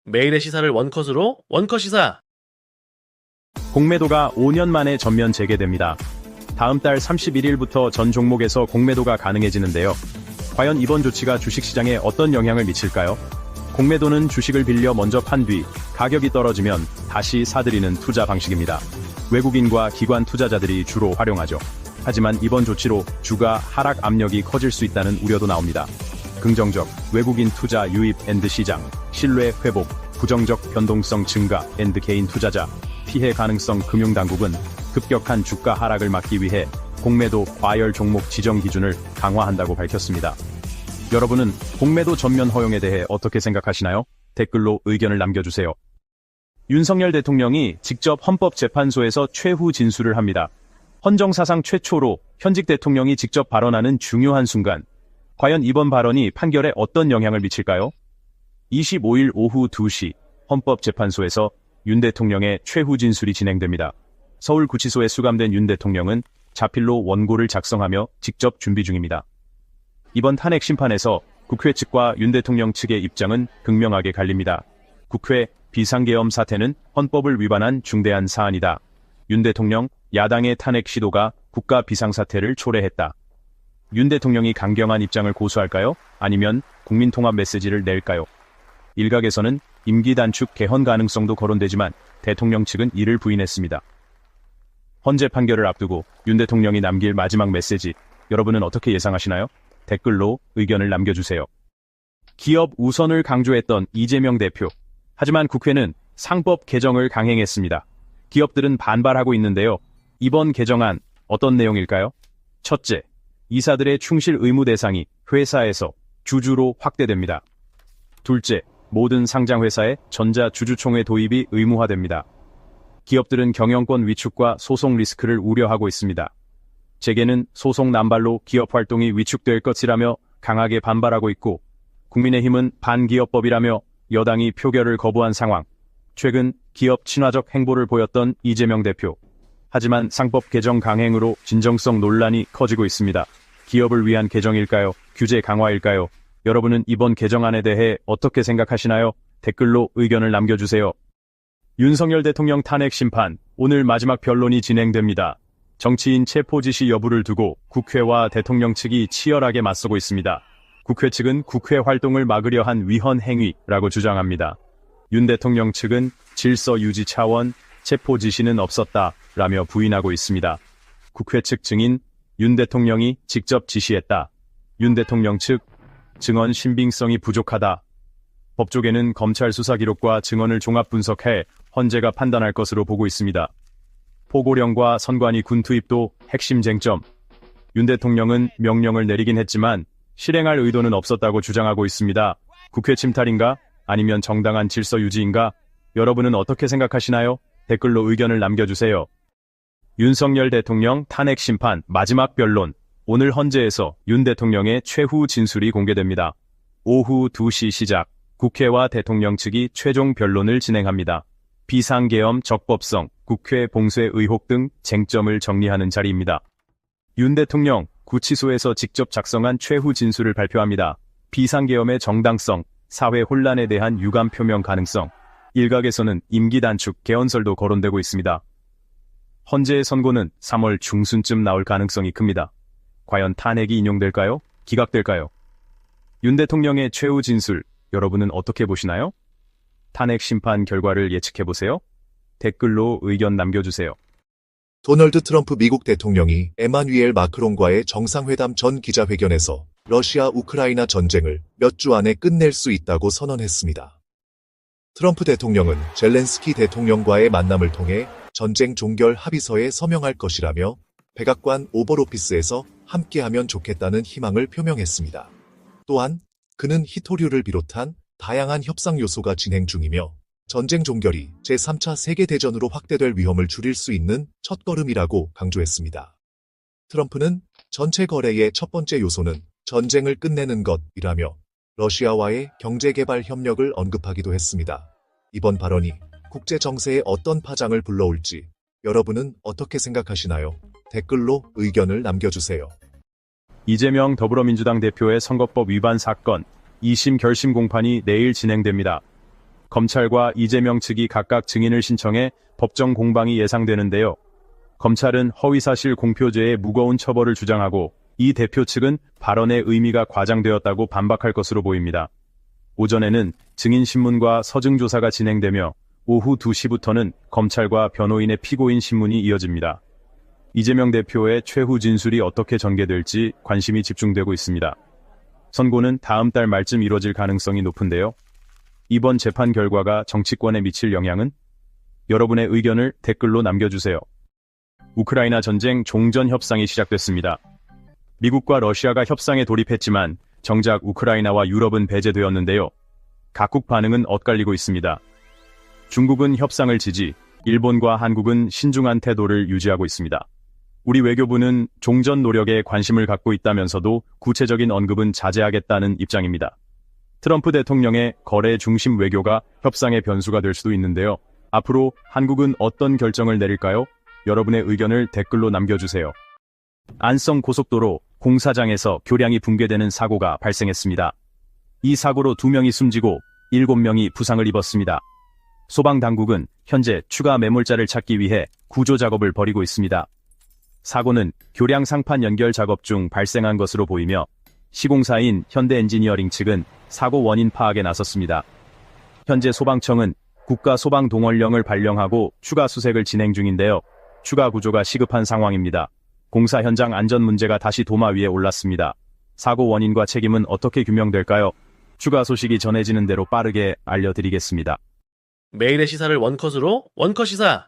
매일의 시사를 원컷으로 원컷 시사. 공매도가 5년 만에 전면 재개됩니다. 다음 달 31일부터 전 종목에서 공매도가 가능해지는데요. 과연 이번 조치가 주식시장에 어떤 영향을 미칠까요? 공매도는 주식을 빌려 먼저 판 뒤 가격이 떨어지면 다시 사들이는 투자 방식입니다. 외국인과 기관 투자자들이 주로 활용하죠. 하지만 이번 조치로 주가 하락 압력이 커질 수 있다는 우려도 나옵니다. 긍정적, 외국인 투자 유입 앤드 시장, 신뢰 회복, 부정적 변동성 증가 앤드 개인 투자자, 피해 가능성 금융당국은 급격한 주가 하락을 막기 위해 공매도 과열 종목 지정 기준을 강화한다고 밝혔습니다. 여러분은 공매도 전면 허용에 대해 어떻게 생각하시나요? 댓글로 의견을 남겨주세요. 윤석열 대통령이 직접 헌법재판소에서 최후 진술을 합니다. 헌정사상 최초로 현직 대통령이 직접 발언하는 중요한 순간, 과연 이번 발언이 판결에 어떤 영향을 미칠까요? 25일 오후 2시 헌법재판소에서 윤 대통령의 최후 진술이 진행됩니다. 서울구치소에 수감된 윤 대통령은 자필로 원고를 작성하며 직접 준비 중입니다. 이번 탄핵 심판에서 국회 측과 윤 대통령 측의 입장은 극명하게 갈립니다. 국회 비상계엄 사태는 헌법을 위반한 중대한 사안이다. 윤 대통령, 야당의 탄핵 시도가 국가 비상사태를 초래했다. 윤 대통령이 강경한 입장을 고수할까요? 아니면 국민통합 메시지를 낼까요? 일각에서는 임기 단축 개헌 가능성도 거론되지만 대통령 측은 이를 부인했습니다. 헌재 판결을 앞두고 윤 대통령이 남길 마지막 메시지, 여러분은 어떻게 예상하시나요? 댓글로 의견을 남겨주세요. 기업 우선을 강조했던 이재명 대표. 하지만 국회는 상법 개정을 강행했습니다. 기업들은 반발하고 있는데요. 이번 개정안 어떤 내용일까요? 첫째, 이사들의 충실 의무 대상이 회사에서 주주로 확대됩니다. 둘째, 모든 상장회사의 전자주주총회 도입이 의무화됩니다. 기업들은 경영권 위축과 소송 리스크를 우려하고 있습니다. 재계는 소송 남발로 기업 활동이 위축될 것이라며 강하게 반발하고 있고, 국민의힘은 반기업법이라며 여당이 표결을 거부한 상황. 최근 기업 친화적 행보를 보였던 이재명 대표. 하지만 상법 개정 강행으로 진정성 논란이 커지고 있습니다. 기업을 위한 개정일까요? 규제 강화일까요? 여러분은 이번 개정안에 대해 어떻게 생각하시나요? 댓글로 의견을 남겨주세요. 윤석열 대통령 탄핵 심판, 오늘 마지막 변론이 진행됩니다. 정치인 체포 지시 여부를 두고 국회와 대통령 측이 치열하게 맞서고 있습니다. 국회 측은 국회 활동을 막으려 한 위헌 행위라고 주장합니다. 윤 대통령 측은 질서 유지 차원 체포 지시는 없었다라며 부인하고 있습니다. 국회 측 증인 윤 대통령이 직접 지시했다. 윤 대통령 측 증언 신빙성이 부족하다. 법조계는 검찰 수사 기록과 증언을 종합 분석해 헌재가 판단할 것으로 보고 있습니다. 포고령과 선관위 군 투입도 핵심 쟁점. 윤 대통령은 명령을 내리긴 했지만 실행할 의도는 없었다고 주장하고 있습니다. 국회 침탈인가? 아니면 정당한 질서 유지인가? 여러분은 어떻게 생각하시나요? 댓글로 의견을 남겨주세요. 윤석열 대통령 탄핵 심판 마지막 변론. 오늘 헌재에서 윤 대통령의 최후 진술이 공개됩니다. 오후 2시 시작. 국회와 대통령 측이 최종 변론을 진행합니다. 비상계엄 적법성, 국회 봉쇄 의혹 등 쟁점을 정리하는 자리입니다. 윤 대통령, 구치소에서 직접 작성한 최후 진술을 발표합니다. 비상계엄의 정당성, 사회 혼란에 대한 유감 표명 가능성, 일각에서는 임기 단축 개헌설도 거론되고 있습니다. 헌재의 선고는 3월 중순쯤 나올 가능성이 큽니다. 과연 탄핵이 인용될까요? 기각될까요? 윤 대통령의 최후 진술, 여러분은 어떻게 보시나요? 탄핵 심판 결과를 예측해보세요. 댓글로 의견 남겨주세요. 도널드 트럼프 미국 대통령이 에마뉘엘 마크롱과의 정상회담 전 기자회견에서 러시아 우크라이나 전쟁을 몇 주 안에 끝낼 수 있다고 선언했습니다. 트럼프 대통령은 젤렌스키 대통령과의 만남을 통해 전쟁 종결 합의서에 서명할 것이라며 백악관 오벌오피스에서 함께하면 좋겠다는 희망을 표명했습니다. 또한 그는 히토류를 비롯한 다양한 협상 요소가 진행 중이며 전쟁 종결이 제3차 세계대전으로 확대될 위험을 줄일 수 있는 첫걸음이라고 강조했습니다. 트럼프는 전체 거래의 첫 번째 요소는 전쟁을 끝내는 것이라며 러시아와의 경제개발 협력을 언급하기도 했습니다. 이번 발언이 국제 정세에 어떤 파장을 불러올지 여러분은 어떻게 생각하시나요? 댓글로 의견을 남겨주세요. 이재명 더불어민주당 대표의 선거법 위반 사건 2심 결심 공판이 내일 진행됩니다. 검찰과 이재명 측이 각각 증인을 신청해 법정 공방이 예상되는데요. 검찰은 허위사실 공표죄의 무거운 처벌을 주장하고 이 대표 측은 발언의 의미가 과장되었다고 반박할 것으로 보입니다. 오전에는 증인신문과 서증조사가 진행되며 오후 2시부터는 검찰과 변호인의 피고인 신문이 이어집니다. 이재명 대표의 최후 진술이 어떻게 전개될지 관심이 집중되고 있습니다. 선고는 다음 달 말쯤 이뤄질 가능성이 높은데요. 이번 재판 결과가 정치권에 미칠 영향은? 여러분의 의견을 댓글로 남겨주세요. 우크라이나 전쟁 종전 협상이 시작됐습니다. 미국과 러시아가 협상에 돌입했지만 정작 우크라이나와 유럽은 배제되었는데요. 각국 반응은 엇갈리고 있습니다. 중국은 협상을 지지, 일본과 한국은 신중한 태도를 유지하고 있습니다. 우리 외교부는 종전 노력에 관심을 갖고 있다면서도 구체적인 언급은 자제하겠다는 입장입니다. 트럼프 대통령의 거래 중심 외교가 협상의 변수가 될 수도 있는데요. 앞으로 한국은 어떤 결정을 내릴까요? 여러분의 의견을 댓글로 남겨주세요. 안성 고속도로 공사장에서 교량이 붕괴되는 사고가 발생했습니다. 이 사고로 2명이 숨지고 7명이 부상을 입었습니다. 소방당국은 현재 추가 매몰자를 찾기 위해 구조 작업을 벌이고 있습니다. 사고는 교량 상판 연결 작업 중 발생한 것으로 보이며 시공사인 현대엔지니어링 측은 사고 원인 파악에 나섰습니다. 현재 소방청은 국가소방동원령을 발령하고 추가 수색을 진행 중인데요. 추가 구조가 시급한 상황입니다. 공사 현장 안전 문제가 다시 도마 위에 올랐습니다. 사고 원인과 책임은 어떻게 규명될까요? 추가 소식이 전해지는 대로 빠르게 알려드리겠습니다. 매일의 시사를 원컷으로 원컷 시사.